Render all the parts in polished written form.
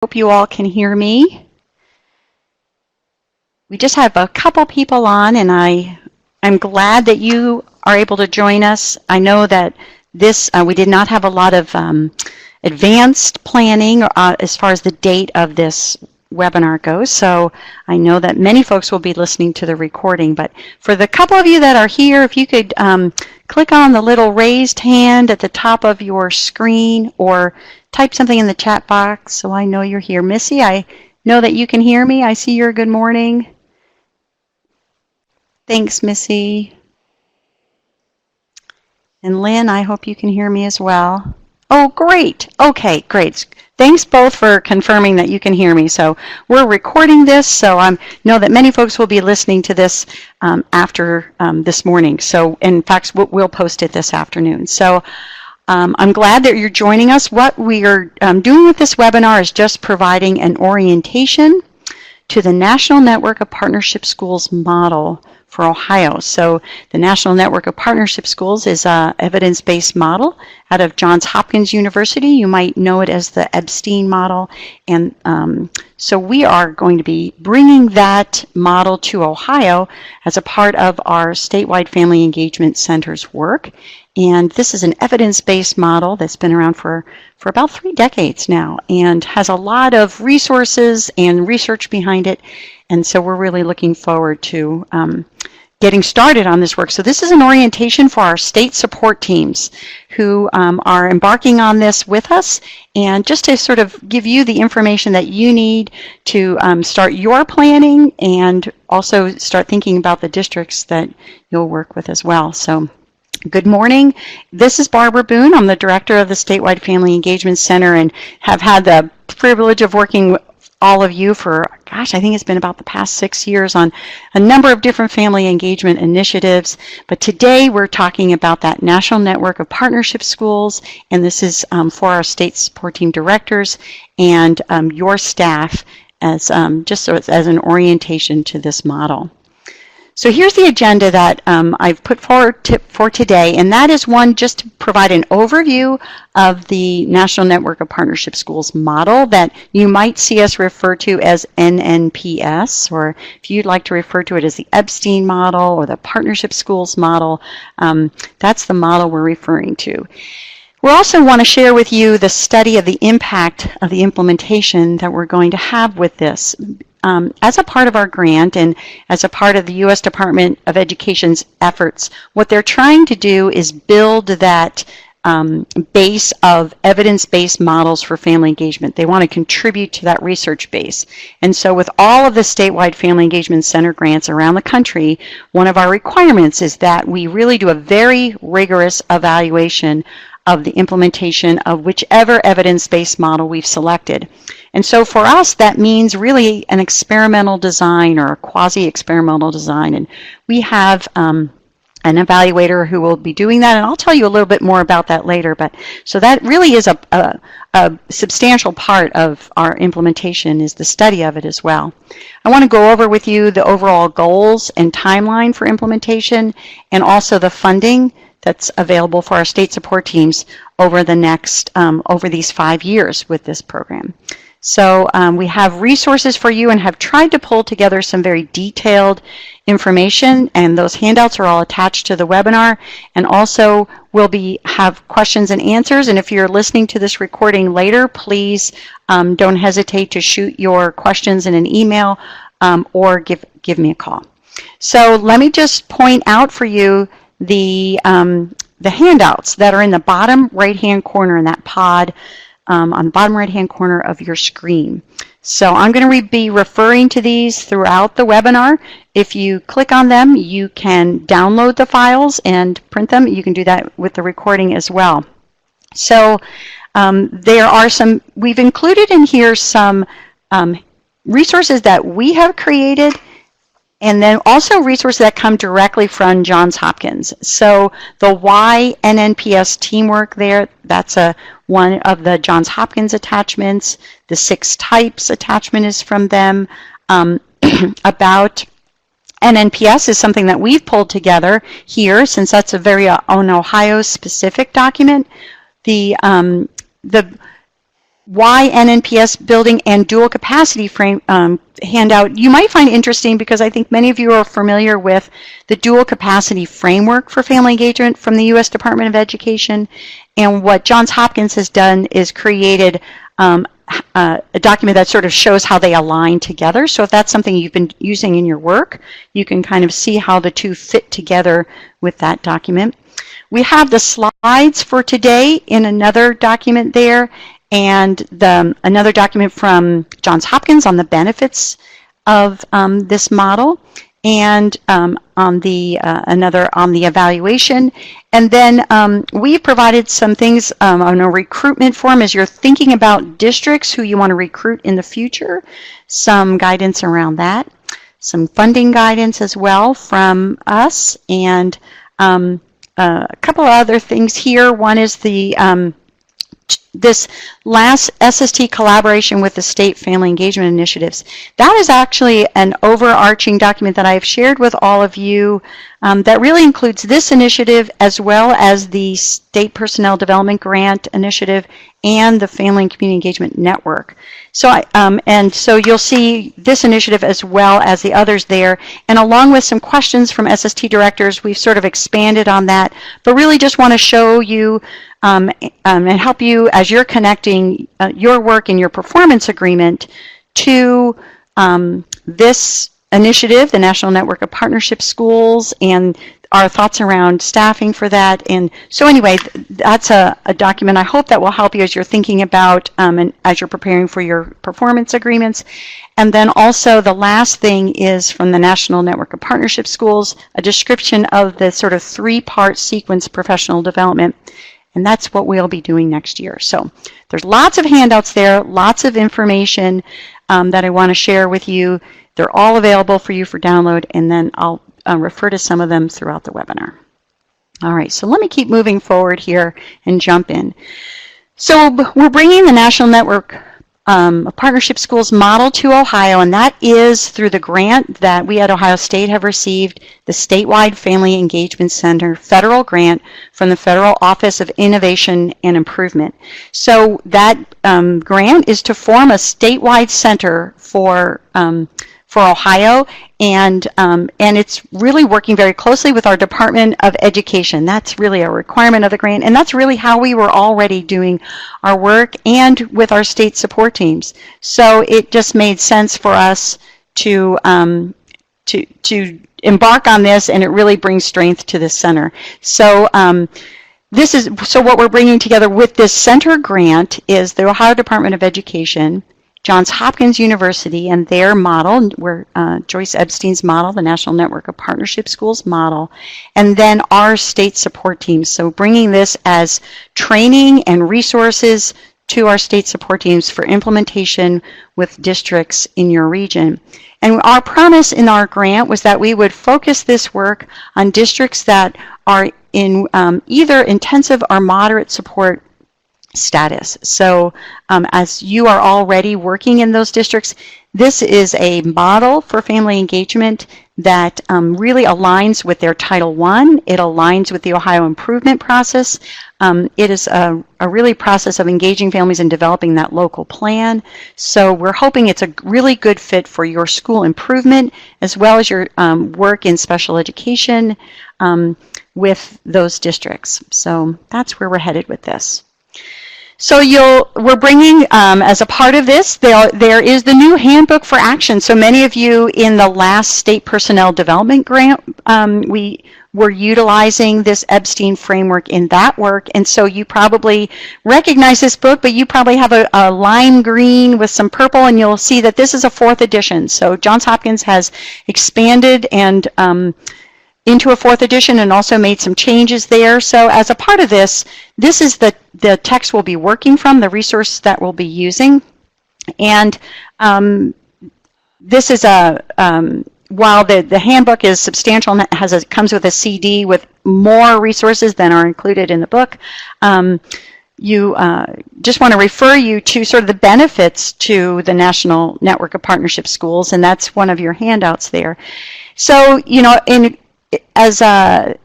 Hope you all can hear me. We just have a couple people on, and I'm glad that you are able to join us. I know that this we did not have a lot of advanced planning as far as the date of this webinar goes, so I know that many folks will be listening to the recording, but for the couple of you that are here, if you could click on the little raised hand at the top of your screen or type something in the chat box so I know you're here. Missy, I know that you can hear me. I see your good morning. Thanks, Missy. And Lynn, I hope you can hear me as well. Oh, great. Okay, great. Thanks both for confirming that you can hear me. So we're recording this, so I know that many folks will be listening to this after this morning. So in fact, we'll post it this afternoon. So I'm glad that you're joining us. What we are doing with this webinar is just providing an orientation to the National Network of Partnership Schools model for Ohio. So the National Network of Partnership Schools is an evidence-based model out of Johns Hopkins University. You might know it as the Epstein model. And so we are going to be bringing that model to Ohio as a part of our statewide Family Engagement Center's work. And this is an evidence-based model that's been around for about 3 decades now and has a lot of resources and research behind it. And so we're really looking forward to getting started on this work. So this is an orientation for our state support teams who are embarking on this with us, and just to sort of give you the information that you need to start your planning and also start thinking about the districts that you'll work with as well. So good morning. This is Barbara Boone. I'm the director of the Statewide Family Engagement Center and have had the privilege of working with all of you for, gosh, I think it's been about the past 6 years on a number of different family engagement initiatives. But today we're talking about that National Network of Partnership Schools, and this is for our state support team directors and your staff as just so it's as an orientation to this model. So here's the agenda that I've put forward for today, and that is one just to provide an overview of the National Network of Partnership Schools model that you might see us refer to as NNPS, or if you'd like to refer to it as the Epstein model or the Partnership Schools model, that's the model we're referring to. We also want to share with you the study of the impact of the implementation that we're going to have with this. As a part of our grant and as a part of the U.S. Department of Education's efforts, what they're trying to do is build that base of evidence-based models for family engagement. They want to contribute to that research base. And so with all of the statewide Family Engagement Center grants around the country, one of our requirements is that we really do a very rigorous evaluation of the implementation of whichever evidence-based model we've selected. And so for us, that means really an experimental design or a quasi-experimental design. And we have an evaluator who will be doing that, and I'll tell you a little bit more about that later. But so that really is a substantial part of our implementation is the study of it as well. I want to go over with you the overall goals and timeline for implementation and also the funding that's available for our state support teams over the next, over these 5 years with this program. So we have resources for you and have tried to pull together some very detailed information, and those handouts are all attached to the webinar, and also we'll have questions and answers. And if you're listening to this recording later, please don't hesitate to shoot your questions in an email or give me a call. So let me just point out for you the handouts that are in the bottom right-hand corner in that pod on the bottom right-hand corner of your screen. So I'm going to be referring to these throughout the webinar. If you click on them, you can download the files and print them. You can do that with the recording as well. So there are we've included in here some resources that we have created, and then also resources that come directly from Johns Hopkins. So the Why NNPS teamwork there, that's one of the Johns Hopkins attachments. The 6 types attachment is from them. About NNPS is something that we've pulled together here, since that's a very an Ohio specific document. The why NNPS building and dual capacity frame handout you might find interesting, because I think many of you are familiar with the dual capacity framework for family engagement from the U.S. Department of Education. And what Johns Hopkins has done is created a document that sort of shows how they align together. So if that's something you've been using in your work, you can kind of see how the two fit together with that document. We have the slides for today in another document there, and another document from Johns Hopkins on the benefits of this model, and another on the evaluation. And then we've provided some things on a recruitment form as you're thinking about districts who you want to recruit in the future, some guidance around that, some funding guidance as well from us, and a couple of other things here. One is this last SST collaboration with the state family engagement initiatives. That is actually an overarching document that I've shared with all of you that really includes this initiative as well as the State Personnel Development Grant Initiative and the Family and Community Engagement Network. So so you'll see this initiative as well as the others there, and along with some questions from SST directors, we've sort of expanded on that, but really just want to show you and help you as you're connecting your work and your performance agreement to this initiative, the National Network of Partnership Schools, and our thoughts around staffing for that. And so anyway, that's a document I hope that will help you as you're thinking about and as you're preparing for your performance agreements. And then also the last thing is from the National Network of Partnership Schools, a description of the sort of three-part sequence professional development. And that's what we'll be doing next year. So there's lots of handouts there, lots of information that I want to share with you. They're all available for you for download, and then I'll refer to some of them throughout the webinar. All right, so let me keep moving forward here and jump in. So we're bringing the National Network of Partnership Schools model to Ohio, and that is through the grant that we at Ohio State have received, the Statewide Family Engagement Center federal grant from the Federal Office of Innovation and Improvement. So that grant is to form a statewide center for Ohio, and it's really working very closely with our Department of Education. That's really a requirement of the grant, and that's really how we were already doing our work and with our state support teams. So it just made sense for us to embark on this, and it really brings strength to this center. So what we're bringing together with this center grant is the Ohio Department of Education, Johns Hopkins University and their model, Joyce Epstein's model, the National Network of Partnership Schools model, and then our state support teams. So bringing this as training and resources to our state support teams for implementation with districts in your region. And our promise in our grant was that we would focus this work on districts that are in either intensive or moderate support status. So as you are already working in those districts, this is a model for family engagement that really aligns with their Title I. It aligns with the Ohio Improvement Process. It is a really process of engaging families and developing that local plan. So we're hoping it's a really good fit for your school improvement as well as your work in special education with those districts. So that's where we're headed with this. So we're bringing, as a part of this, there is the new Handbook for Action. So many of you in the last State Personnel Development Grant, we were utilizing this Epstein framework in that work. And so you probably recognize this book, but you probably have a lime green with some purple, and you'll see that this is a 4th edition. So Johns Hopkins has expanded and into a 4th edition and also made some changes there. So as a part of this, this is the text we'll be working from, the resource that we'll be using. And this is while the handbook is substantial and comes with a CD with more resources than are included in the book, you just want to refer you to sort of the benefits to the National Network of Partnership Schools, and that's one of your handouts there. So, as a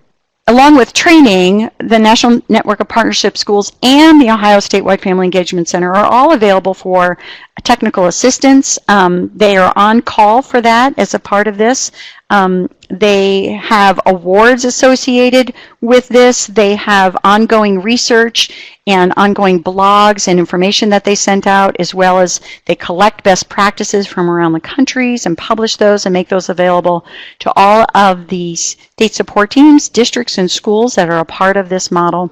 along with training, the National Network of Partnership Schools and the Ohio Statewide Family Engagement Center are all available for technical assistance. They are on call for that as a part of this. They have awards associated with this. They have ongoing research and ongoing blogs and information that they sent out, as well as they collect best practices from around the countries and publish those and make those available to all of the state support teams, districts, and schools that are a part of this model.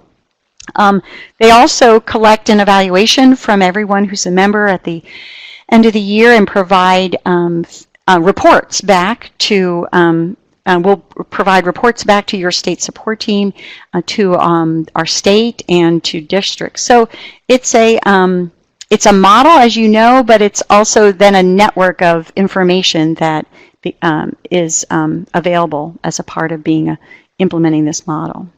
They also collect an evaluation from everyone who's a member at the end of the year and provide reports back to we'll provide reports back to your state support team, to our state, and to districts. So it's a model, as you know, but it's also then a network of information that is available as a part of implementing this model.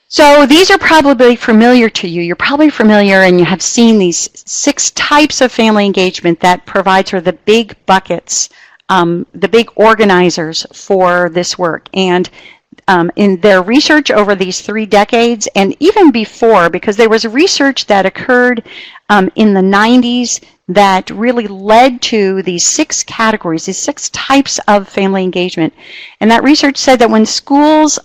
So these are probably familiar to you. You're probably familiar and you have seen these 6 types of family engagement that provide sort of the big buckets, the big organizers for this work. And in their research over these 3 decades, and even before, because there was research that occurred in the 90s that really led to these 6 categories, these 6 types of family engagement. And that research said that when schools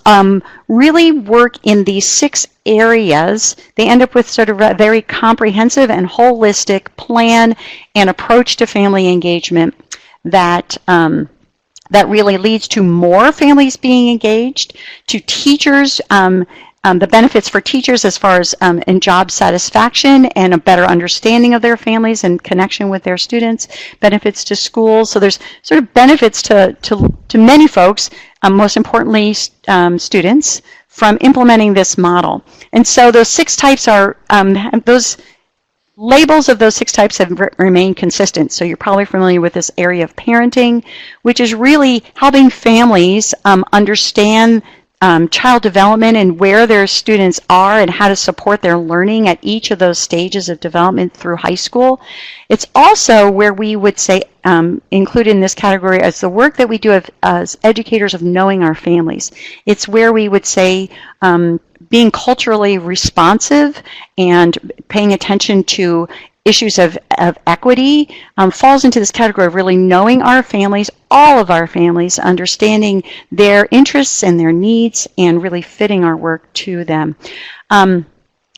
really work in these 6 areas, they end up with sort of a very comprehensive and holistic plan and approach to family engagement that that really leads to more families being engaged, to teachers, the benefits for teachers as far as in job satisfaction and a better understanding of their families and connection with their students, benefits to schools. So there's sort of benefits to many folks, most importantly students, from implementing this model. And so those 6 types are, those labels of those 6 types have remained consistent. So you're probably familiar with this area of parenting, which is really helping families understand child development and where their students are and how to support their learning at each of those stages of development through high school. It's also where we would say include in this category as the work that we do as educators of knowing our families. It's where we would say being culturally responsive and paying attention to issues of equity falls into this category of really knowing our families, all of our families, understanding their interests and their needs, and really fitting our work to them.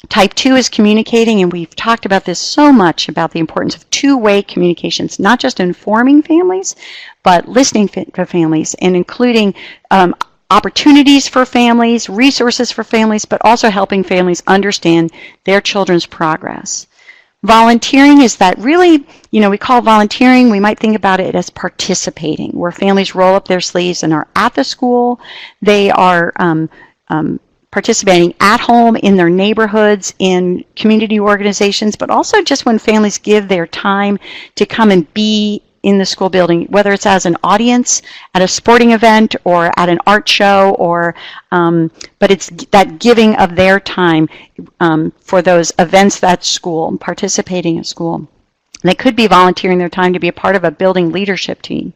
Type 2 is communicating, and we've talked about this so much, about the importance of two-way communications, not just informing families, but listening to families and including opportunities for families, resources for families, but also helping families understand their children's progress. Volunteering is that really, we call volunteering, we might think about it as participating, where families roll up their sleeves and are at the school. They are participating at home, in their neighborhoods, in community organizations, but also just when families give their time to come and be in the school building, whether it's as an audience at a sporting event or at an art show, or but it's that giving of their time for those events at school, participating at school. They could be volunteering their time to be a part of a building leadership team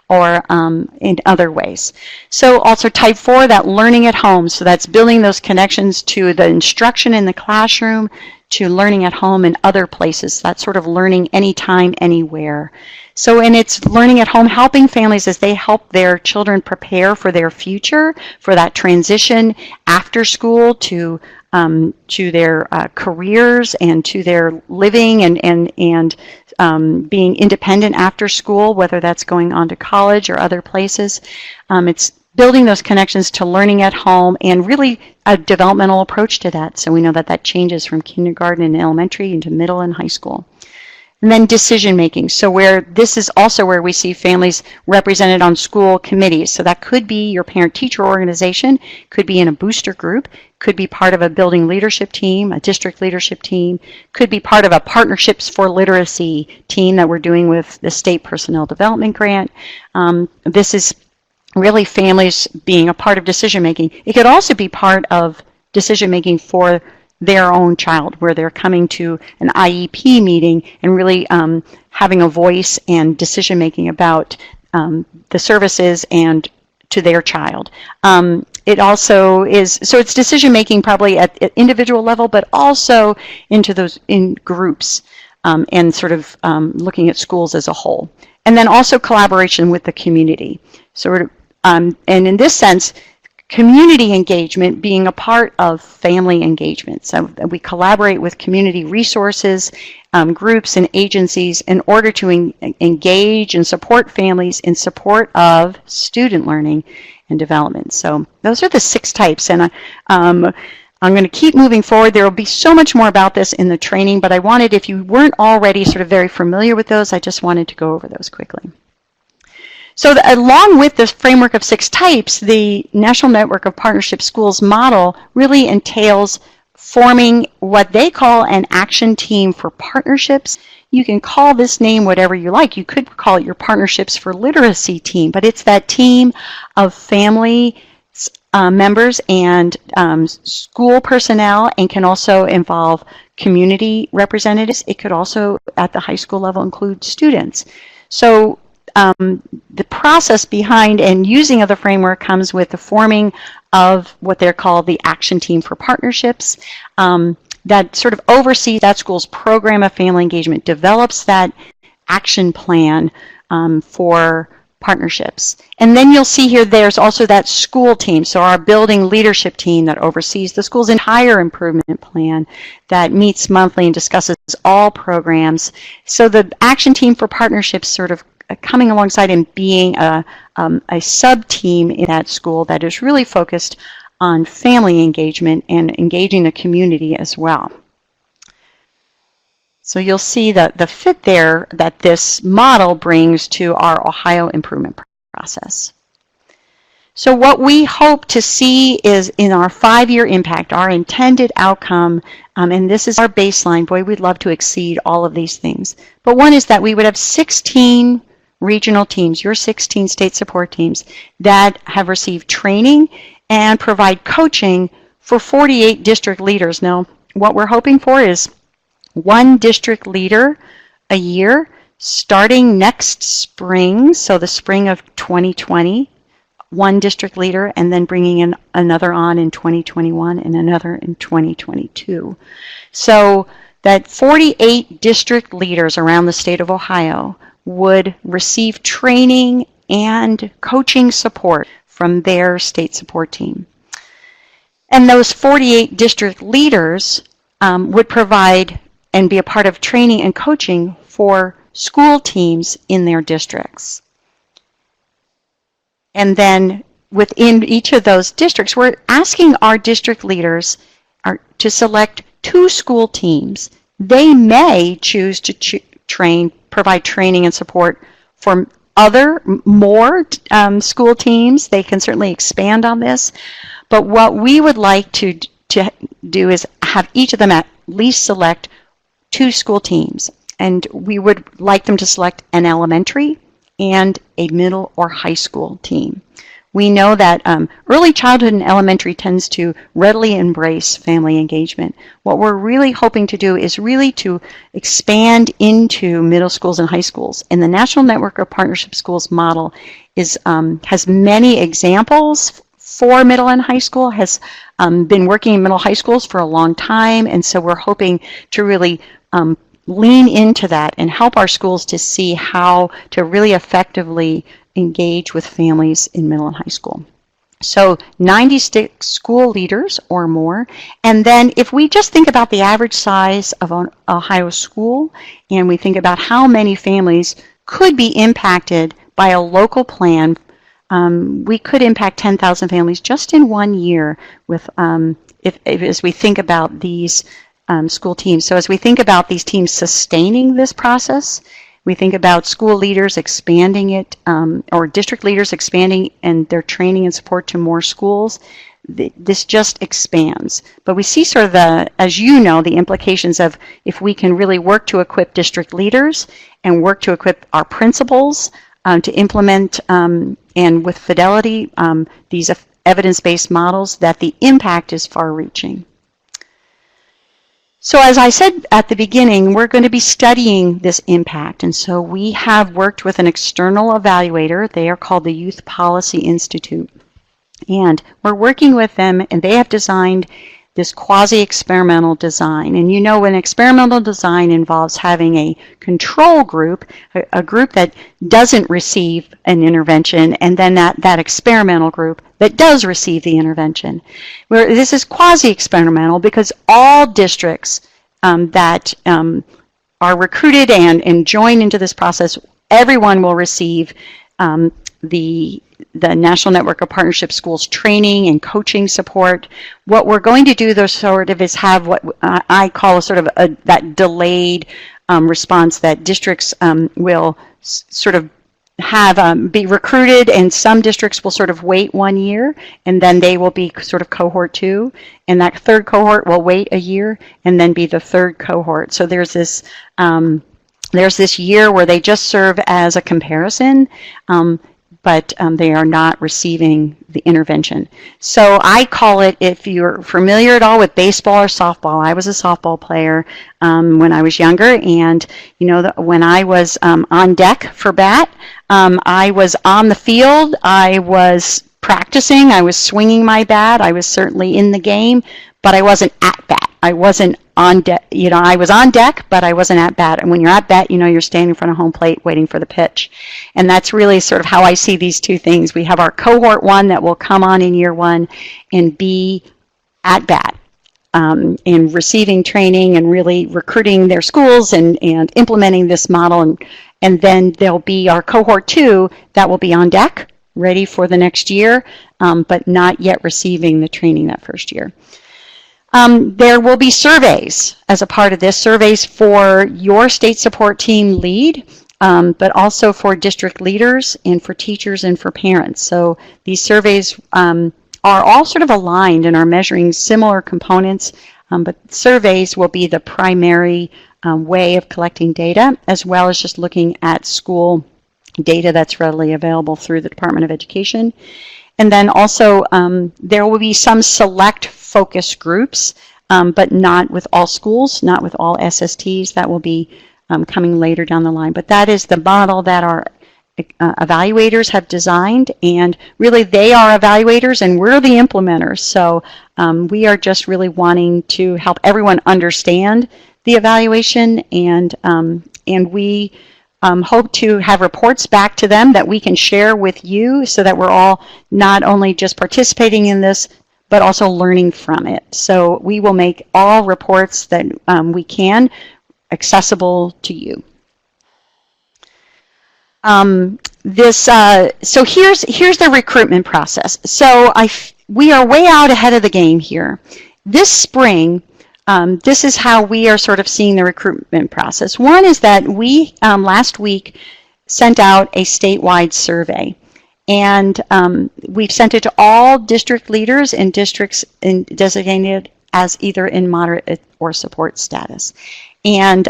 or in other ways. So also type 4, that learning at home. So that's building those connections to the instruction in the classroom, to learning at home and other places. That's sort of learning anytime, anywhere. So, and it's learning at home, helping families as they help their children prepare for their future, for that transition after school to their careers and to their living and being independent after school, whether that's going on to college or other places. It's building those connections to learning at home and really a developmental approach to that. So we know that that changes from kindergarten and elementary into middle and high school. And then decision making. So where this is also where we see families represented on school committees. So that could be your parent-teacher organization, could be in a booster group, could be part of a building leadership team, a district leadership team, could be part of a Partnerships for Literacy team that we're doing with the State Personnel Development Grant. This is really families being a part of decision making. It could also be part of decision making for their own child, where they're coming to an IEP meeting and really having a voice and decision making about the services and to their child. it also is, so it's decision making probably at individual level, but also into those in groups, and sort of looking at schools as a whole. And then also collaboration with the community. So, and in this sense, community engagement being a part of family engagement. So we collaborate with community resources, groups and agencies in order to engage and support families in support of student learning and development. So those are the 6 types, and I'm going to keep moving forward. There will be so much more about this in the training, but I wanted, if you weren't already sort of very familiar with those, I just wanted to go over those quickly. So along with this framework of 6 types, the National Network of Partnership Schools model really entails forming what they call an action team for partnerships. You can call this name whatever you like. You could call it your Partnerships for Literacy team, but it's that team of family members and school personnel, and can also involve community representatives. It could also, at the high school level, include students. So the process behind and using of the framework comes with the forming of what they're called the Action Team for Partnerships, that sort of oversees that school's program of family engagement, develops that action plan for partnerships. And then you'll see here there's also that school team, so our building leadership team that oversees the school's entire improvement plan, that meets monthly and discusses all programs. So the Action Team for Partnerships sort of coming alongside and being a sub-team in that school that is really focused on family engagement and engaging the community as well. So you'll see that the fit there that this model brings to our Ohio improvement process. So what we hope to see is in our 5-year impact, our intended outcome, and this is our baseline. Boy, we'd love to exceed all of these things. But one is that we would have 16 regional teams, your 16 state support teams, that have received training and provide coaching for 48 district leaders. Now, what we're hoping for is 1 district leader a year starting next spring, so the spring of 2020, 1 district leader, and then bringing in another on in 2021 and another in 2022. So that 48 district leaders around the state of Ohio would receive training and coaching support from their state support team. And those 48 district leaders would provide and be a part of training and coaching for school teams in their districts. And then within each of those districts, we're asking our district leaders to select 2 school teams. They may choose to provide training and support for more school teams. They can certainly expand on this. But what we would like to do is have each of them at least select 2 school teams. And we would like them to select an elementary and a middle or high school team. We know that early childhood and elementary tends to readily embrace family engagement. What we're really hoping to do is really to expand into middle schools and high schools. And the National Network of Partnership Schools model has many examples for middle and high school, has been working in middle high schools for a long time, and so we're hoping to really lean into that and help our schools to see how to really effectively engage with families in middle and high school. So 96 school leaders or more. And then if we just think about the average size of an Ohio school, and we think about how many families could be impacted by a local plan, we could impact 10,000 families just in 1 year with, as we think about these school teams. So as we think about these teams sustaining this process, we think about school leaders expanding it, or district leaders expanding and their training and support to more schools. This just expands. But we see sort of as you know, the implications of if we can really work to equip district leaders and work to equip our principals to implement and with fidelity these evidence-based models, that the impact is far-reaching. So as I said at the beginning, we're going to be studying this impact, and so we have worked with an external evaluator. They are called the Youth Policy Institute. And we're working with them, and they have designed this quasi-experimental design. And you know, when experimental design involves having a control group, a group that doesn't receive an intervention, and then that experimental group that does receive the intervention. Where this is quasi-experimental because all districts that are recruited and join into this process, everyone will receive the National Network of Partnership Schools training and coaching support. What we're going to do, though, sort of is have what I call a sort of that delayed response that districts will sort of have be recruited, and some districts will sort of wait 1 year, and then they will be sort of cohort 2, and that third cohort will wait a year and then be the third cohort. So there's this year where they just serve as a comparison, but they are not receiving the intervention. So I call it, if you're familiar at all with baseball or softball, I was a softball player when I was younger, and you know, when I was on deck for bat, I was on the field, I was practicing, I was swinging my bat, I was certainly in the game, but I wasn't at bat. I wasn't on deck, you know, I was on deck, but I wasn't at bat. And when you're at bat, you know, you're standing in front of home plate waiting for the pitch. And that's really sort of how I see these two things. We have our cohort 1 that will come on in year 1 and be at bat and receiving training and really recruiting their schools and implementing this model. And then there'll be our cohort 2 that will be on deck, ready for the next year, but not yet receiving the training that first year. There will be surveys as a part of this, surveys for your state support team lead, but also for district leaders and for teachers and for parents. So these surveys are all sort of aligned and are measuring similar components, but surveys will be the primary way of collecting data, as well as just looking at school data that's readily available through the Department of Education. And then also there will be some select focus groups, but not with all schools, not with all SSTs. That will be coming later down the line. But that is the model that our evaluators have designed, and really they are evaluators and we're the implementers. So we are just really wanting to help everyone understand the evaluation, and we hope to have reports back to them that we can share with you, so that we're all not only just participating in this, but also learning from it. So we will make all reports that we can accessible to you. So here's the recruitment process. So we are way out ahead of the game here. This spring, this is how we are sort of seeing the recruitment process. One is that we last week sent out a statewide survey, and we've sent it to all district leaders and districts designated as either in moderate or support status. And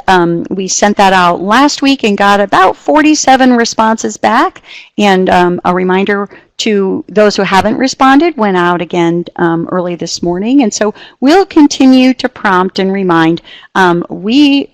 we sent that out last week and got about 47 responses back. And a reminder to those who haven't responded went out again early this morning. And so we'll continue to prompt and remind. We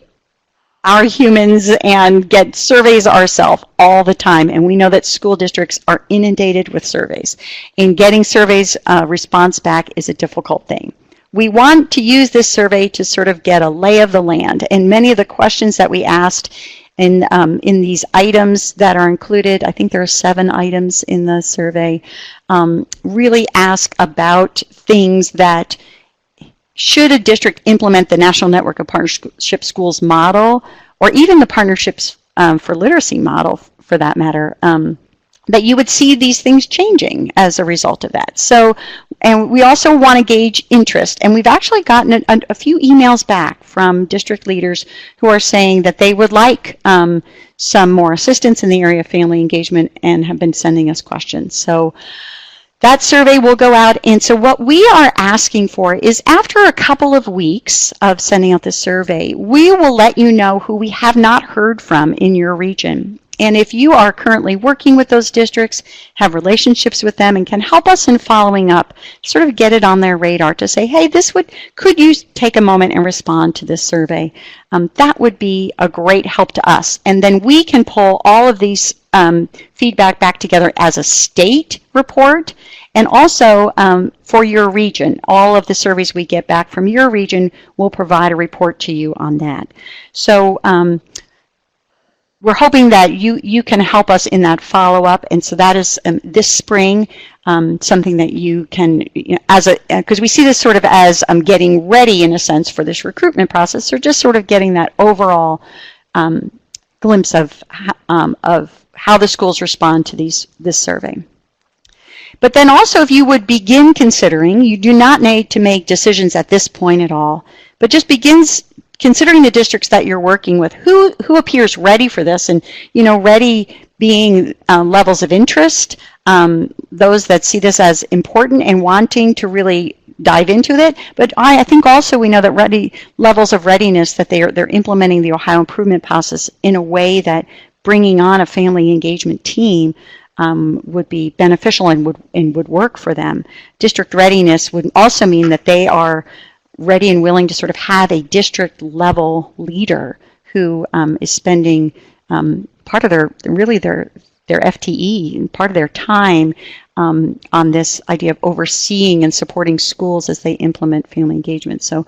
are humans and get surveys ourselves all the time. And we know that school districts are inundated with surveys. And getting surveys response back is a difficult thing. We want to use this survey to sort of get a lay of the land, and many of the questions that we asked in these items that are included, I think there are 7 items in the survey, really ask about things that, should a district implement the National Network of Partnership Schools model, or even the Partnerships for Literacy model for that matter, that you would see these things changing as a result of that. So, and we also want to gauge interest, and we've actually gotten a few emails back from district leaders who are saying that they would like some more assistance in the area of family engagement and have been sending us questions. So that survey will go out, and so what we are asking for is, after a couple of weeks of sending out this survey, we will let you know who we have not heard from in your region. And if you are currently working with those districts, have relationships with them, and can help us in following up, sort of get it on their radar to say, hey, could you take a moment and respond to this survey? That would be a great help to us. And then we can pull all of these feedback back together as a state report, and also for your region. All of the surveys we get back from your region will provide a report to you on that. So we're hoping that you can help us in that follow-up, and so that is this spring something that you can, because we see this sort of as getting ready in a sense for this recruitment process, or just sort of getting that overall glimpse of how the schools respond to this survey. But then also, if you would begin considering, you do not need to make decisions at this point at all, but just begins considering the districts that you're working with, who appears ready for this, and ready being levels of interest, those that see this as important and wanting to really dive into it. But I think also we know that levels of readiness, that they're implementing the Ohio Improvement Process in a way that bringing on a family engagement team would be beneficial and would work for them. District readiness would also mean that they are ready and willing to sort of have a district level leader who is spending part of their FTE and part of their time on this idea of overseeing and supporting schools as they implement family engagement. So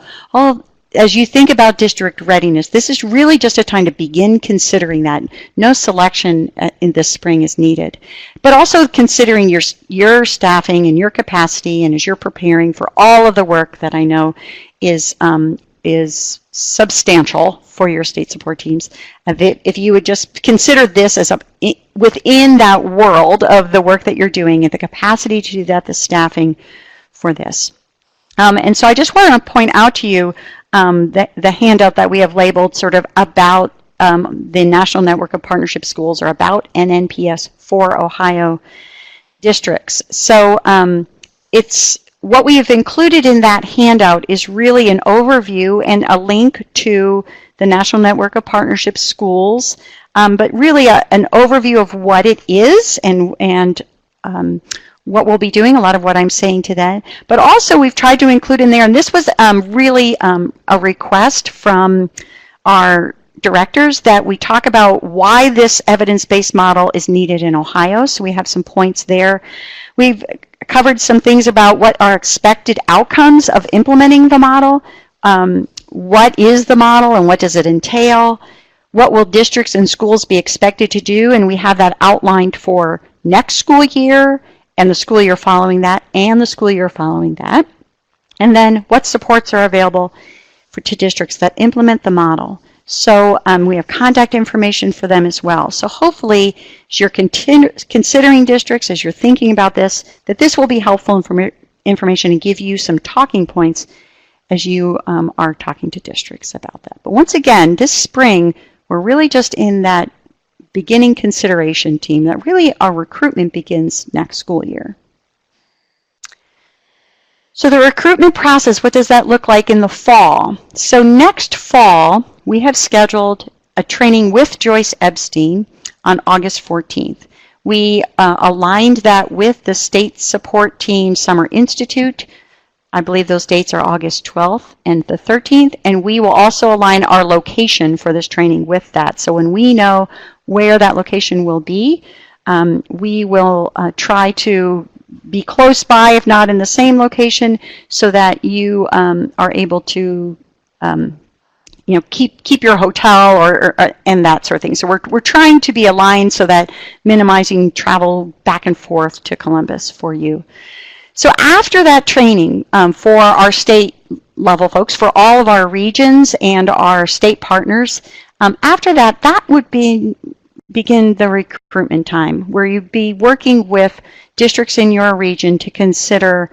as you think about district readiness, this is really just a time to begin considering that. No selection in this spring is needed. But also considering your staffing and your capacity, and as you're preparing for all of the work that I know is substantial for your state support teams, if you would just consider this as within that world of the work that you're doing and the capacity to do that, the staffing for this. And so I just want to point out to you the handout that we have labeled sort of about the National Network of Partnership Schools, or about NNPS for Ohio districts. So it's what we have included in that handout is really an overview and a link to the National Network of Partnership Schools, but really an overview of what it is and what we'll be doing, a lot of what I'm saying today. But also we've tried to include in there, and this was really a request from our directors, that we talk about why this evidence-based model is needed in Ohio. So we have some points there. We've covered some things about what are expected outcomes of implementing the model. What is the model and what does it entail? What will districts and schools be expected to do? And we have that outlined for next school year, and the school year following that, and the school year following that. And then what supports are available to districts that implement the model. So we have contact information for them as well. So hopefully, as you're considering districts, as you're thinking about this, that this will be helpful information and give you some talking points as you are talking to districts about that. But once again, this spring, we're really just in that beginning consideration team, that really our recruitment begins next school year. So the recruitment process, what does that look like in the fall? So next fall, we have scheduled a training with Joyce Epstein on August 14th. We aligned that with the State Support Team Summer Institute. I believe those dates are August 12th and the 13th, and we will also align our location for this training with that. So when we know where that location will be, we will try to be close by, if not in the same location, so that you are able to keep your hotel and that sort of thing. So we're trying to be aligned so that minimizing travel back and forth to Columbus for you. So after that training for our state level folks, for all of our regions and our state partners, after that would begin the recruitment time, where you'd be working with districts in your region to consider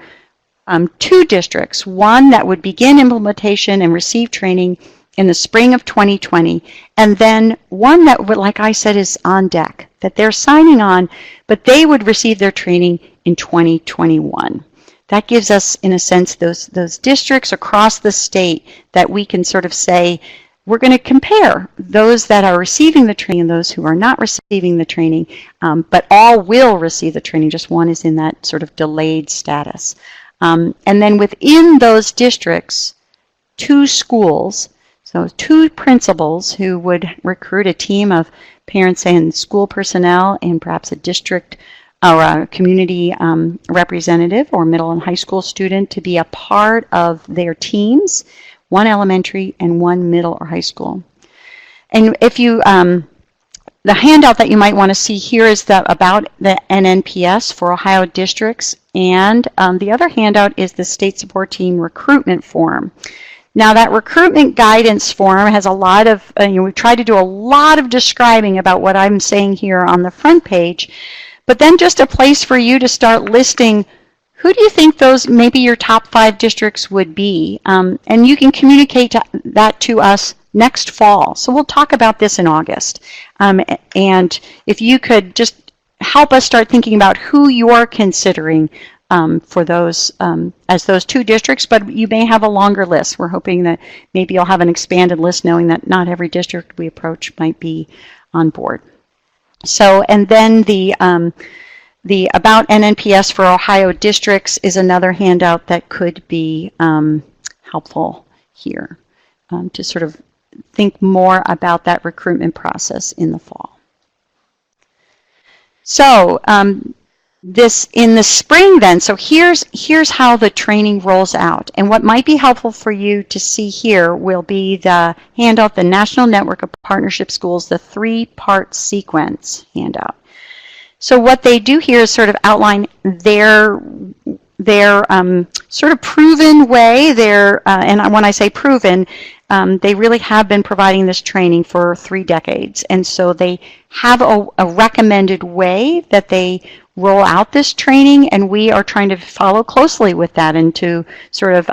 two districts, one that would begin implementation and receive training in the spring of 2020, and then one that would, like I said, is on deck, that they're signing on, but they would receive their training in 2021. That gives us, in a sense, those districts across the state that we can sort of say, we're going to compare those that are receiving the training and those who are not receiving the training, but all will receive the training, just one is in that sort of delayed status. And then within those districts, two schools, so two principals who would recruit a team of parents and school personnel, and perhaps a district or a community representative or middle and high school student to be a part of their teams, one elementary and one middle or high school. And if you, the handout that you might want to see here is about the NNPS for Ohio districts, and the other handout is the state support team recruitment form. Now that recruitment guidance form has a lot of, we've tried to do a lot of describing about what I'm saying here on the front page, but then just a place for you to start listing who do you think those, maybe your top 5 districts would be, and you can communicate that to us next fall. So we'll talk about this in August. And if you could just help us start thinking about who you're considering for those as those 2 districts, but you may have a longer list. We're hoping that maybe you'll have an expanded list, knowing that not every district we approach might be on board. So, and then the About NNPS for Ohio districts is another handout that could be helpful here to sort of think more about that recruitment process in the fall. So this in the spring then, so here's how the training rolls out. And what might be helpful for you to see here will be the handout, the National Network of Partnership Schools, the 3-part sequence handout. So what they do here is sort of outline their sort of proven way, and when I say proven, they really have been providing this training for 3 decades. And so they have a recommended way that they roll out this training, and we are trying to follow closely with that and to sort of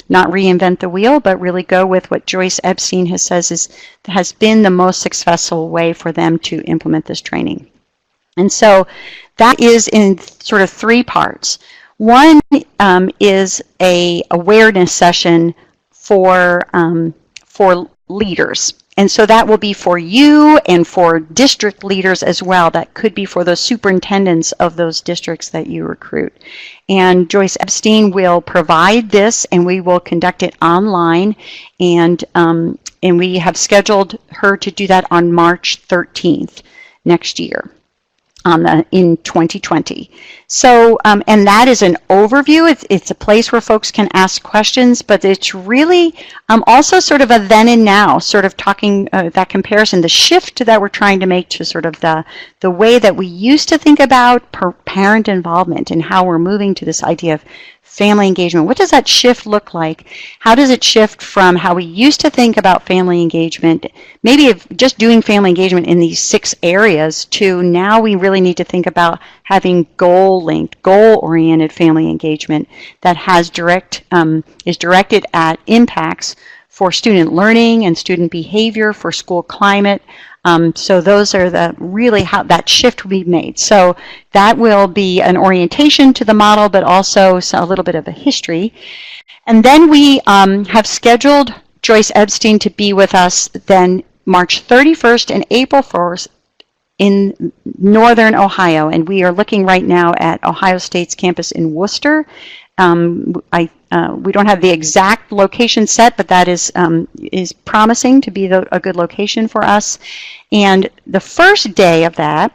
not reinvent the wheel, but really go with what Joyce Epstein has been the most successful way for them to implement this training. And so that is in sort of 3 parts. One is a awareness session for leaders. And so that will be for you and for district leaders as well. That could be for the superintendents of those districts that you recruit. And Joyce Epstein will provide this, and we will conduct it online. And we have scheduled her to do that on March 13th next year. In 2020. So, and that is an overview. It's a place where folks can ask questions, but it's really also sort of a then and now, sort of talking that comparison, the shift that we're trying to make to sort of the way that we used to think about parent involvement and how we're moving to this idea of family engagement. What does that shift look like? How does it shift from how we used to think about family engagement, maybe of just doing family engagement in these 6 areas, to now we really need to think about having goal-linked, goal-oriented family engagement that has is directed at impacts for student learning and student behavior, for school climate. So those are really how that shift will be made. So that will be an orientation to the model, but also a little bit of a history. And then we have scheduled Joyce Epstein to be with us then March 31st and April 1st in Northern Ohio. And we are looking right now at Ohio State's campus in Worcester. We don't have the exact location set, but that is promising to be a good location for us. And the first day of that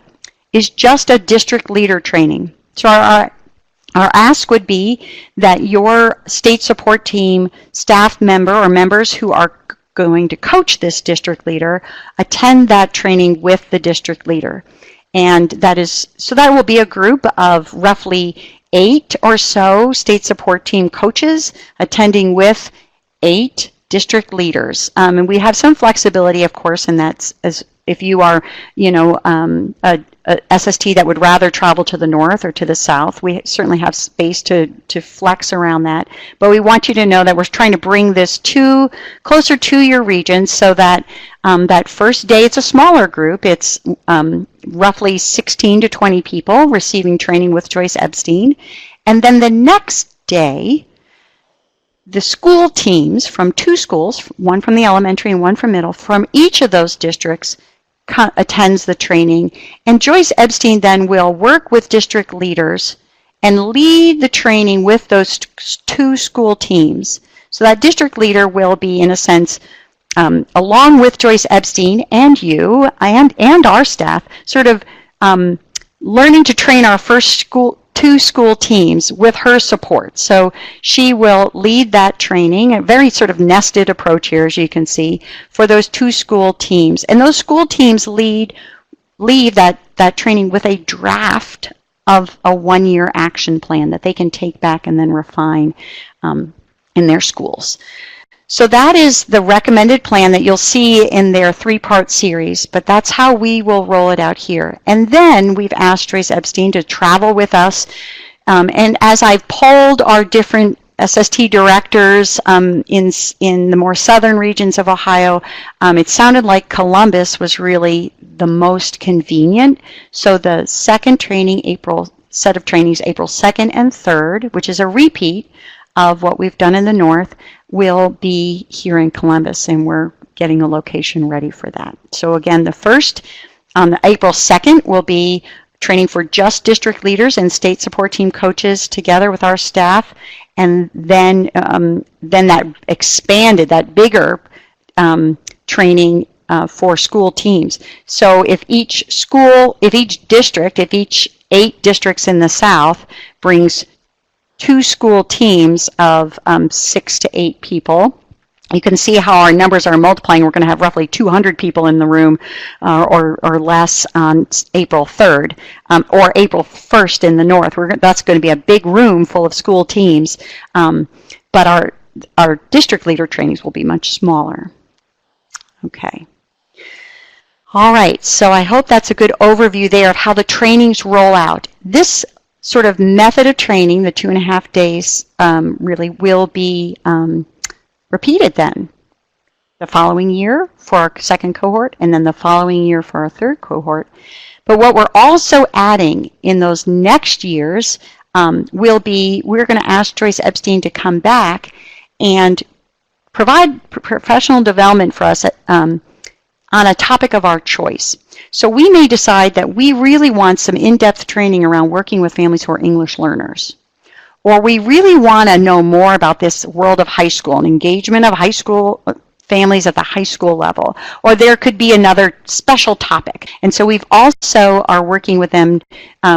is just a district leader training. So our ask would be that your state support team staff member or members who are going to coach this district leader attend that training with the district leader. And that will be a group of roughly 8 or so state support team coaches attending with 8 district leaders. And we have some flexibility, of course, and that's as if you are, a SST that would rather travel to the north or to the south, we certainly have space to flex around that. But we want you to know that we're trying to bring this closer to your region, so that that first day, it's a smaller group. It's roughly 16 to 20 people receiving training with Joyce Epstein. And then the next day, the school teams from 2 schools, one from the elementary and one from middle, from each of those districts attends the training. And Joyce Epstein then will work with district leaders and lead the training with those 2 school teams. So that district leader will be, in a sense, along with Joyce Epstein and you and our staff, sort of learning to train our first two school teams with her support. So she will lead that training, a very sort of nested approach here, as you can see, for those two school teams. And those school teams leave that training with a draft of a one-year action plan that they can take back and then refine in their schools. So that is the recommended plan that you'll see in their three-part series, but that's how we will roll it out here. And then we've asked Joyce Epstein to travel with us. And as I've polled our different SST directors in the more southern regions of Ohio, it sounded like Columbus was really the most convenient. So the second training, set of trainings, April 2nd and 3rd, which is a repeat of what we've done in the north, will be here in Columbus, and we're getting a location ready for that. So again, the first, on April 2nd, will be training for just district leaders and state support team coaches together with our staff, and then that expanded, that bigger training for school teams. So if each district, if each 8 districts in the South brings 2 school teams of 6 to 8 people. You can see how our numbers are multiplying. We're going to have roughly 200 people in the room or less on April 3rd or April 1st in the north. That's going to be a big room full of school teams, but our district leader trainings will be much smaller. Okay. All right, so I hope that's a good overview there of how the trainings roll out. This sort of method of training, the 2.5 days, really will be repeated then the following year for our second cohort, and then the following year for our third cohort. But what we're also adding in those next years we're going to ask Joyce Epstein to come back and provide professional development for us on a topic of our choice. So we may decide that we really want some in-depth training around working with families who are English learners. Or we really want to know more about this world of high school and engagement of high school families at the high school level. Or there could be another special topic. And so we've also are working with them.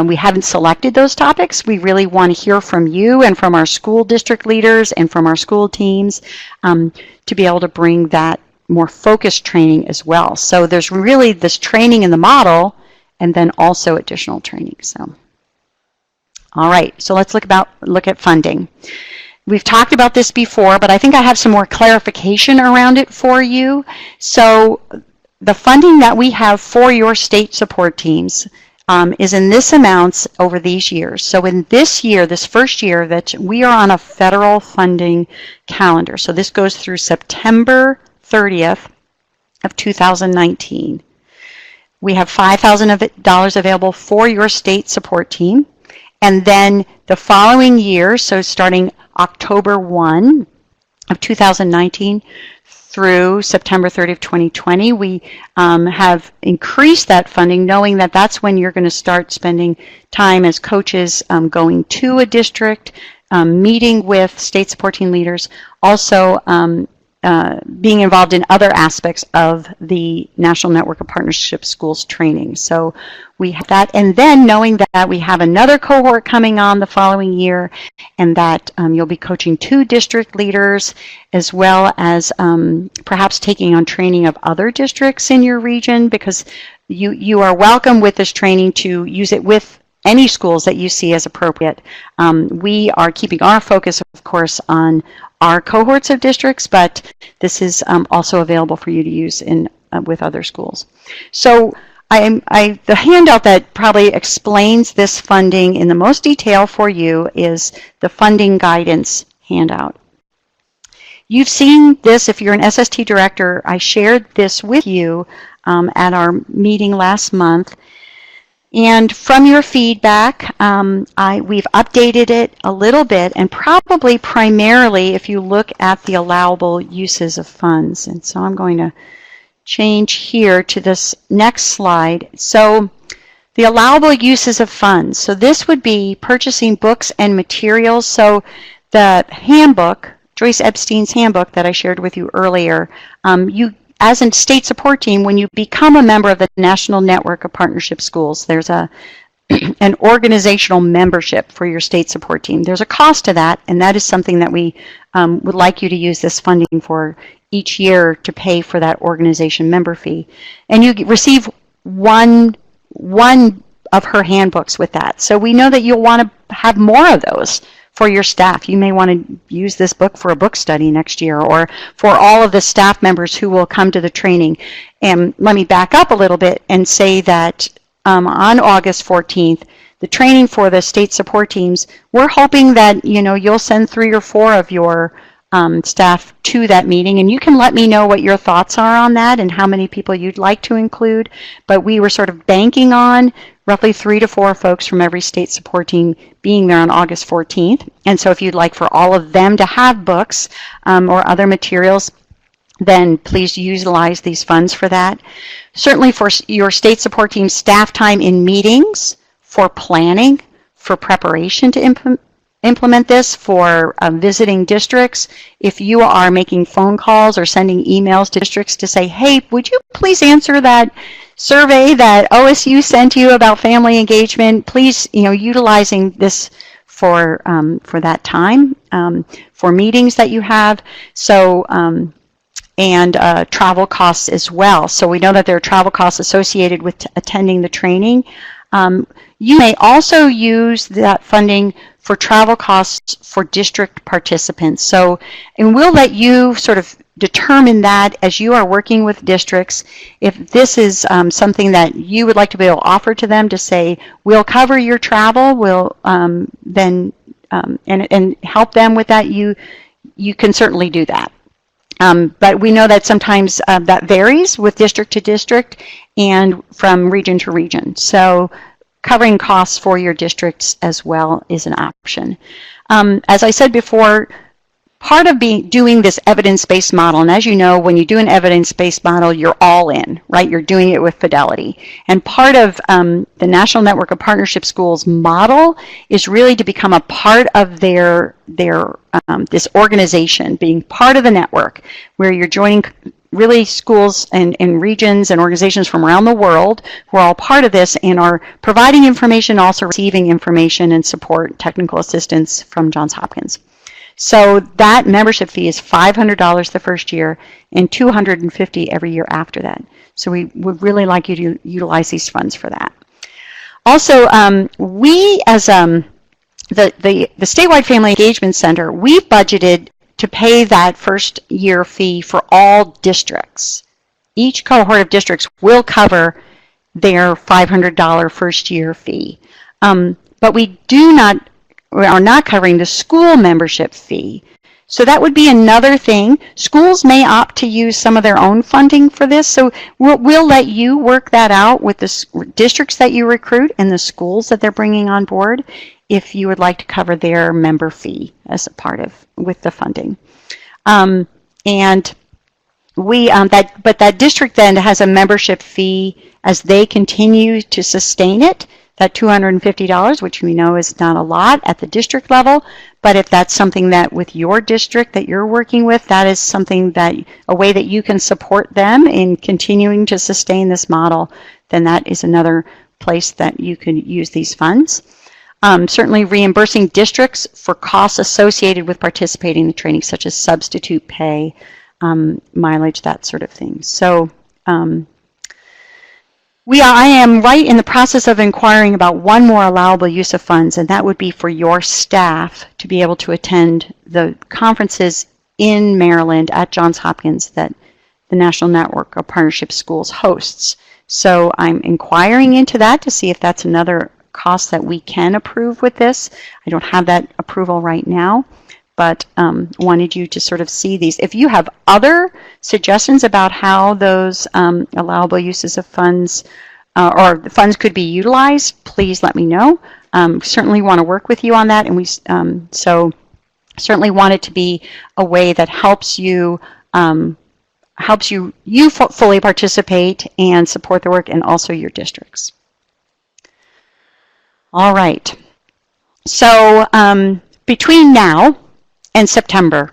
We haven't selected those topics. We really want to hear from you and from our school district leaders and from our school teams to be able to bring that more focused training as well. So there's really this training in the model and then also additional training. So, all right, so let's look at funding. We've talked about this before, but I think I have some more clarification around it for you. So the funding that we have for your state support teams is in this amounts over these years. So in this year, this first year, that we are on a federal funding calendar. So this goes through September 30th of 2019. We have $5,000 available for your state support team. And then the following year, so starting October 1 of 2019 through September 30th, 2020, we have increased that funding, knowing that that's when you're going to start spending time as coaches going to a district, meeting with state support team leaders, also being involved in other aspects of the National Network of Partnership Schools training. So we have that, and then knowing that we have another cohort coming on the following year, and that you'll be coaching 2 district leaders, as well as perhaps taking on training of other districts in your region, because you are welcome with this training to use it with any schools that you see as appropriate. We are keeping our focus, of course, on our cohorts of districts, but this is also available for you to use with other schools. So the handout that probably explains this funding in the most detail for you is the funding guidance handout. You've seen this if you're an SST director. I shared this with you at our meeting last month. And from your feedback, we've updated it a little bit, and probably primarily if you look at the allowable uses of funds. And so I'm going to change here to this next slide. So the allowable uses of funds. So this would be purchasing books and materials. So the handbook Joyce Epstein's handbook that I shared with you earlier, you, as a state support team, when you become a member of the National Network of Partnership Schools, there's an organizational membership for your state support team. There's a cost to that, and that is something that we would like you to use this funding for each year to pay for that organization member fee. And you receive one of her handbooks with that. So we know that you'll want to have more of those for your staff. You may want to use this book for a book study next year, or for all of the staff members who will come to the training. And let me back up a little bit and say that on August 14th, the training for the state support teams, we're hoping that you'll send 3 or 4 of your staff to that meeting, and you can let me know what your thoughts are on that and how many people you'd like to include. But we were sort of banking on roughly 3 to 4 folks from every state support team being there on August 14th. And so if you'd like for all of them to have books or other materials, then please utilize these funds for that. Certainly for your state support team staff time in meetings, for planning, for preparation to implement this, for visiting districts. If you are making phone calls or sending emails to districts to say, hey, would you please answer that survey that OSU sent you about family engagement, please, utilizing this for that time, for meetings that you have. So, and travel costs as well. So we know that there are travel costs associated with attending the training. You may also use that funding for travel costs for district participants. So, and we'll let you sort of determine that as you are working with districts, if this is something that you would like to be able to offer to them, to say, we'll cover your travel, we'll then, and help them with that, you can certainly do that. But we know that sometimes that varies with district to district and from region to region. So covering costs for your districts as well is an option. As I said before, part of doing this evidence-based model, and as you know, when you do an evidence-based model, you're all in, right? You're doing it with fidelity. And part of the National Network of Partnership Schools model is really to become a part of their this organization, being part of the network, where you're joining really schools and regions and organizations from around the world who are all part of this and are providing information, also receiving information and support, technical assistance from Johns Hopkins. So that membership fee is $500 the first year and $250 every year after that. So we would really like you to utilize these funds for that. Also, we as the Statewide Family Engagement Center, we budgeted to pay that first year fee for all districts. Each cohort of districts will cover their $500 first year fee. But we are not covering the school membership fee. So that would be another thing. Schools may opt to use some of their own funding for this, so we'll let you work that out with the districts that you recruit and the schools that they're bringing on board, if you would like to cover their member fee as a part of with the funding. And we but that district then has a membership fee as they continue to sustain it. That $250, which we know is not a lot at the district level, but if that's something that with your district that you're working with, that is something that, a way that you can support them in continuing to sustain this model, then that is another place that you can use these funds. Certainly reimbursing districts for costs associated with participating in the training, such as substitute pay, mileage, that sort of thing. So, I am right in the process of inquiring about one more allowable use of funds, and that would be for your staff to be able to attend the conferences in Maryland at Johns Hopkins that the National Network of Partnership Schools hosts. So I'm inquiring into that to see if that's another cost that we can approve with this. I don't have that approval right now, but wanted you to sort of see these. If you have other suggestions about how those allowable uses of funds or the funds could be utilized, please let me know. Certainly want to work with you on that, and we so certainly want it to be a way that helps you fully participate and support the work, and also your districts. All right. So between now and September,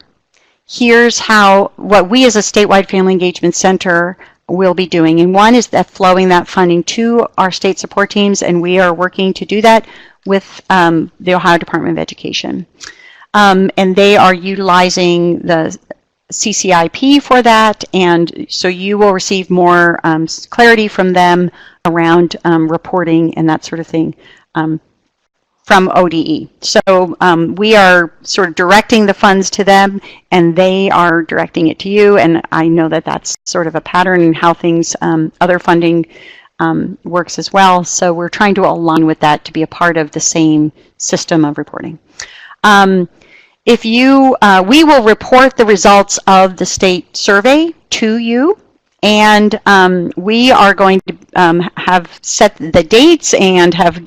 here's what we as a statewide family engagement center will be doing. And one is that flowing that funding to our state support teams, and we are working to do that with the Ohio Department of Education. And they are utilizing the CCIP for that, and so you will receive more clarity from them around reporting and that sort of thing from ODE. So we are sort of directing the funds to them, and they are directing it to you, and I know that that's sort of a pattern in how things, other funding works as well, so we're trying to align with that to be a part of the same system of reporting. We will report the results of the state survey to you, and we are going to have set the dates and have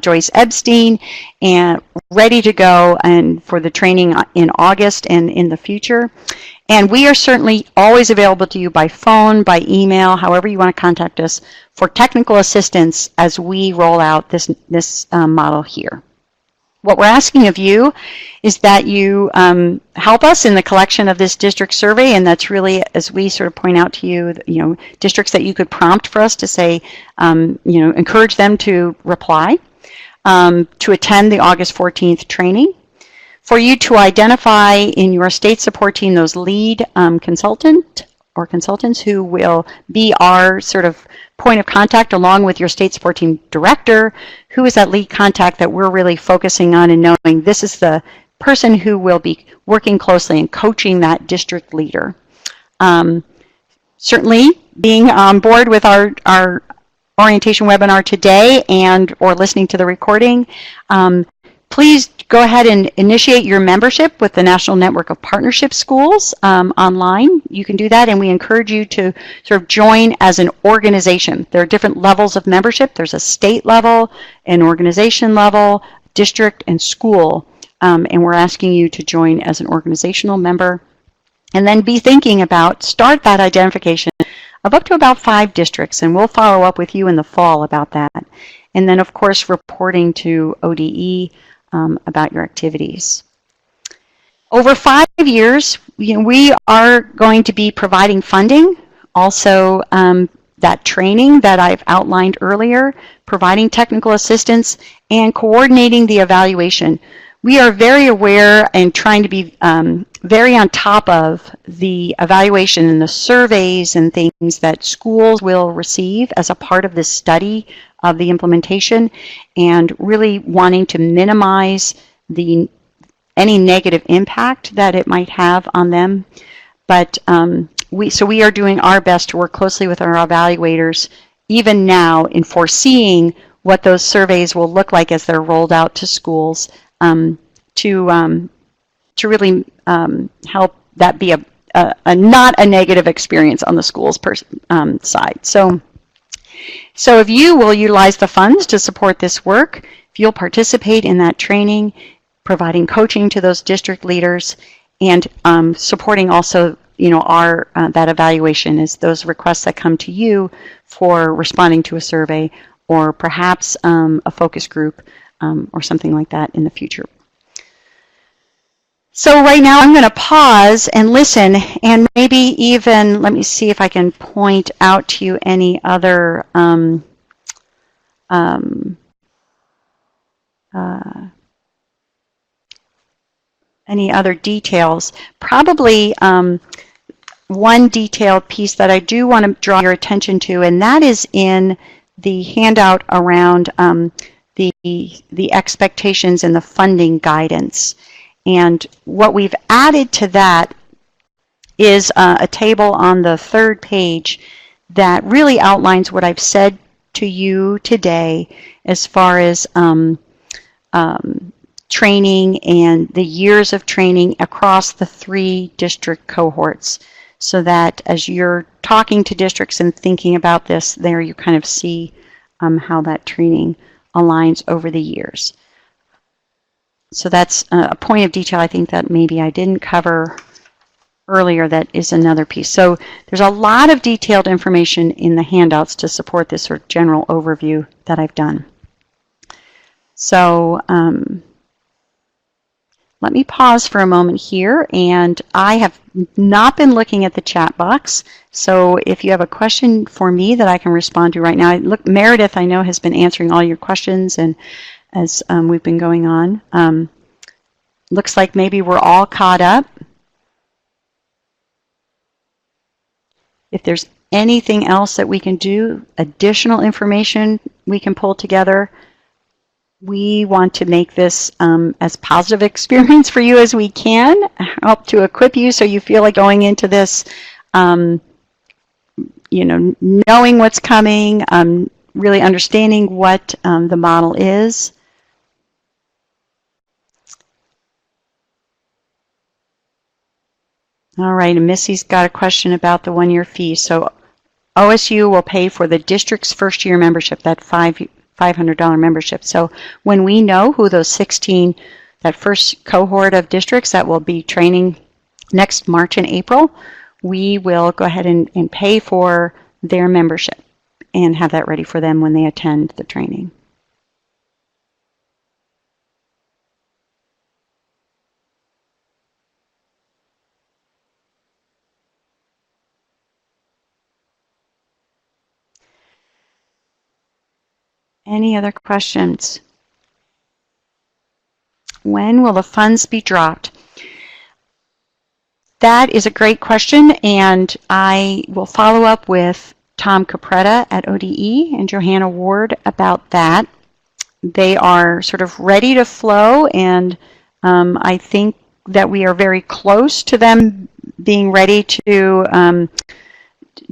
Joyce Epstein and ready to go and for the training in August and in the future. And we are certainly always available to you by phone, by email, however you want to contact us for technical assistance as we roll out this model here. What we're asking of you is that you help us in the collection of this district survey, and that's really, as we sort of point out to you, districts that you could prompt for us to say, encourage them to reply, to attend the August 14th training, for you to identify in your state support team those lead consultant or consultants who will be our sort of point of contact along with your state support team director, who is that lead contact that we're really focusing on and knowing this is the person who will be working closely and coaching that district leader. Certainly being on board with our orientation webinar today or listening to the recording, please go ahead and initiate your membership with the National Network of Partnership Schools online. You can do that, and we encourage you to sort of join as an organization. There are different levels of membership. There's a state level, an organization level, district, and school. And we're asking you to join as an organizational member. And then be thinking about, start that identification of up to about 5 districts, and we'll follow up with you in the fall about that. And then, of course, reporting to ODE about your activities. Over 5 years, we are going to be providing funding, also that training that I've outlined earlier, providing technical assistance, and coordinating the evaluation. We are very aware and trying to be very on top of the evaluation and the surveys and things that schools will receive as a part of this study of the implementation, and really wanting to minimize any negative impact that it might have on them. But we are doing our best to work closely with our evaluators, even now, in foreseeing what those surveys will look like as they're rolled out to schools, to really help that be not a negative experience on the school's side. So if you will utilize the funds to support this work, if you'll participate in that training, providing coaching to those district leaders, and supporting also that evaluation is those requests that come to you for responding to a survey, or perhaps a focus group or something like that in the future. So right now I'm going to pause and listen, and maybe even, let me see if I can point out to you any other details. Probably one detailed piece that I do want to draw your attention to, and that is in the handout around the expectations and the funding guidance. And what we've added to that is a table on the 3rd page that really outlines what I've said to you today as far as training and the years of training across the 3 district cohorts, so that as you're talking to districts and thinking about this, there you kind of see how that training aligns over the years. So that's a point of detail I think that maybe I didn't cover earlier. That is another piece. So there's a lot of detailed information in the handouts to support this sort of general overview that I've done. So let me pause for a moment here, and I have not been looking at the chat box, so if you have a question for me that I can respond to right now, look, Meredith, I know, has been answering all your questions, and as we've been going on. Looks like maybe we're all caught up. If there's anything else that we can do, additional information we can pull together, we want to make this as positive experience for you as we can, help to equip you so you feel like going into this, you know, knowing what's coming, really understanding what the model is. All right, and Missy's got a question about the one-year fee. So OSU will pay for the district's first-year membership, that $500 membership. So when we know who those 16, that first cohort of districts that will be training next March and April, we will go ahead and pay for their membership and have that ready for them when they attend the training. Any other questions? When will the funds be dropped? That is a great question, and I will follow up with Tom Capretta at ODE and Johanna Ward about that. They are sort of ready to flow, and I think that we are very close to them being ready to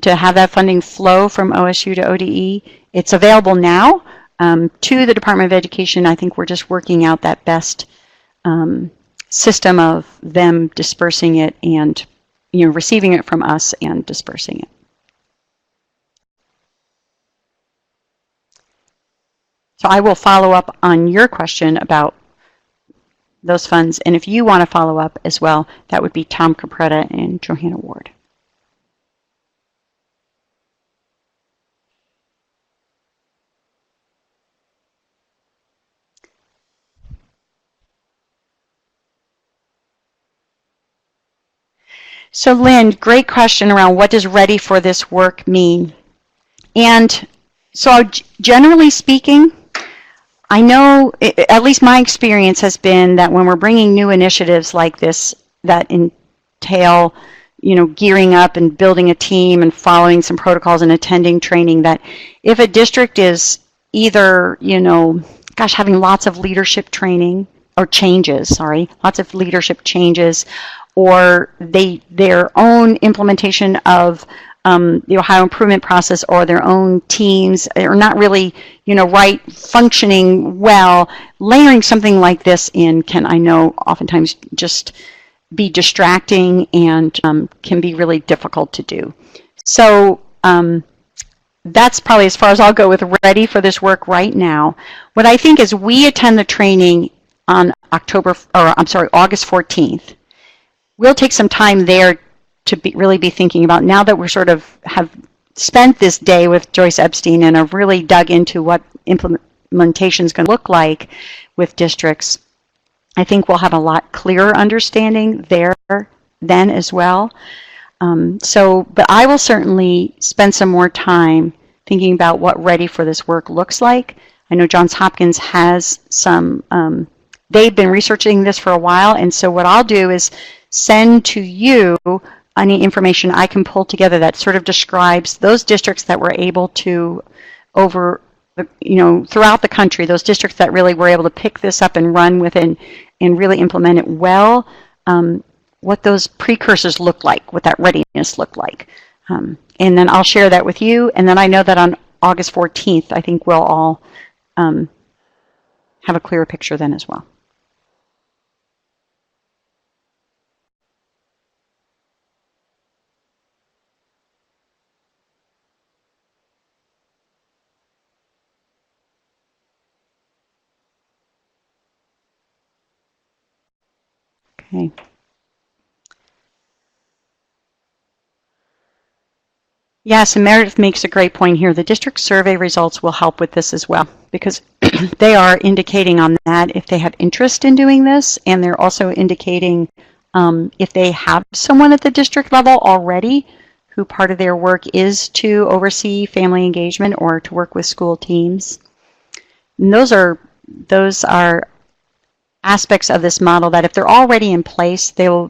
have that funding flow from OSU to ODE. It's available now to the Department of Education. I think we're just working out that best system of them dispersing it and, you know, receiving it from us and dispersing it. So I will follow up on your question about those funds, and if you want to follow up as well, that would be Tom Capretta and Johanna Ward. So Lynn, great question around what does ready for this work mean? And so generally speaking, I know, at least my experience has been that when we're bringing new initiatives like this that entail, you know, gearing up and building a team and following some protocols and attending training, that if a district is either, you know, gosh, having lots of leadership training or changes, sorry, lots of leadership changes, or their own implementation of the Ohio Improvement Process or their own teams are not really, you know, functioning well, layering something like this in can, I know, oftentimes just be distracting and can be really difficult to do. So that's probably as far as I'll go with ready for this work right now. What I think is we attend the training on August 14th. We'll take some time there to really be thinking about, now that we're sort of have spent this day with Joyce Epstein and have really dug into what implementation is going to look like with districts, I think we'll have a lot clearer understanding there then as well. But I will certainly spend some more time thinking about what ready for this work looks like. I know Johns Hopkins has some, they've been researching this for a while, and so what I'll do is send to you any information I can pull together that sort of describes those districts that were able to, throughout the country, those districts that really were able to pick this up and run with it and really implement it well, what those precursors look like, what that readiness looked like. And then I'll share that with you, and then I know that on August 14th, I think we'll all have a clearer picture then as well. Okay. Yes, and Meredith makes a great point here. The district survey results will help with this as well, because they are indicating on that if they have interest in doing this, and they're also indicating if they have someone at the district level already who part of their work is to oversee family engagement or to work with school teams. And those are aspects of this model that if they're already in place, they will,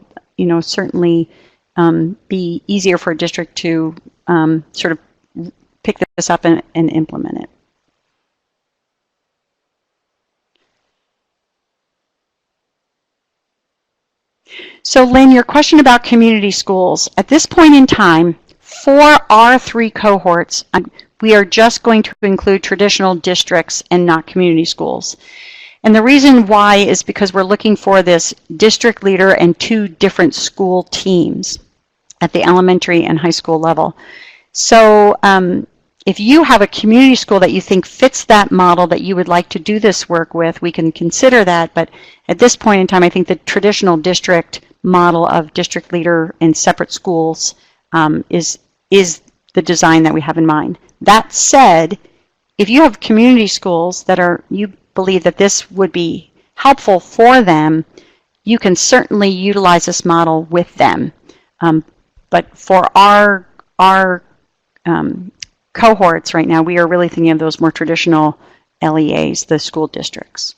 certainly be easier for a district to sort of pick this up and implement it. So Lynn, your question about community schools. At this point in time, for our 3 cohorts, we are just going to include traditional districts and not community schools. And the reason why is because we're looking for this district leader and 2 different school teams at the elementary and high school level. So if you have a community school that you think fits that model that you would like to do this work with, we can consider that. But at this point in time, I think the traditional district model of district leader and separate schools is the design that we have in mind. That said, if you have community schools that you believe that this would be helpful for them, you can certainly utilize this model with them. But for our cohorts right now, we are really thinking of those more traditional LEAs, the school districts.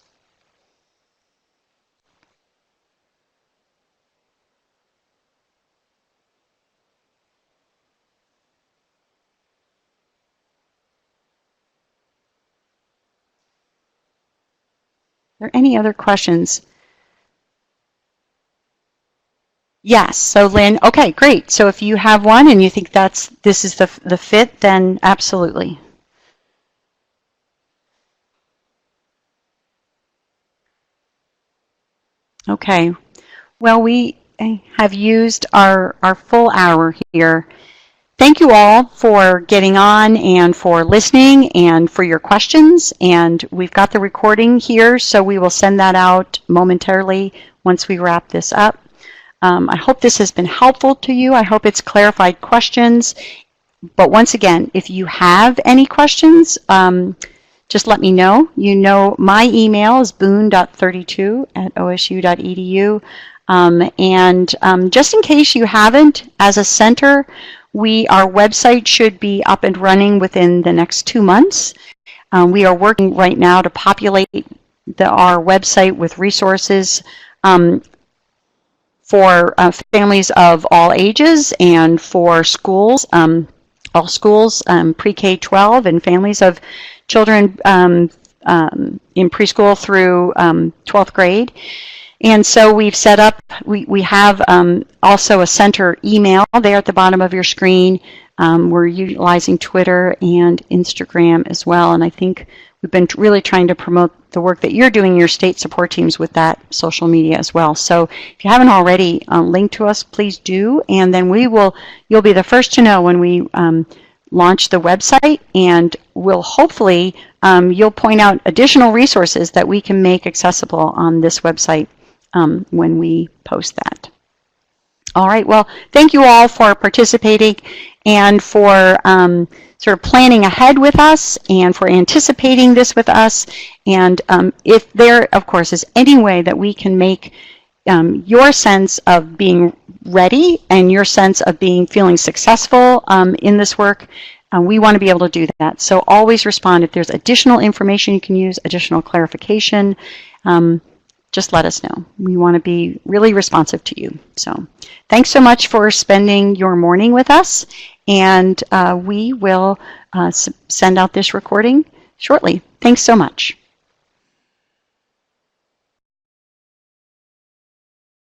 Are there any other questions? Yes. So Lynn, okay, great. So if you have one and you think this is the fit, then absolutely. Okay. Well, we have used our full hour here. Thank you all for getting on and for listening and for your questions. And we've got the recording here, so we will send that out momentarily once we wrap this up. I hope this has been helpful to you. I hope it's clarified questions. But once again, if you have any questions, just let me know. You know my email is boone.32@osu.edu. And just in case you haven't, as a center, our website should be up and running within the next 2 months. We are working right now to populate our website with resources for families of all ages and for schools, all schools, pre-K-12, and families of children in preschool through 12th grade. And so we've set up, we have also a center email there at the bottom of your screen. We're utilizing Twitter and Instagram as well. And I think we've been really trying to promote the work that you're doing in your state support teams with that social media as well. So if you haven't already linked to us, please do. And then you'll be the first to know when we launch the website, and we'll hopefully, you'll point out additional resources that we can make accessible on this website when we post that. All right, well, thank you all for participating and for sort of planning ahead with us and for anticipating this with us. And if there, of course, is any way that we can make your sense of being ready and your sense of feeling successful in this work, we want to be able to do that. So always respond if there's additional information you can use, additional clarification. Just let us know. We want to be really responsive to you. So thanks so much for spending your morning with us, and we will send out this recording shortly. Thanks so much.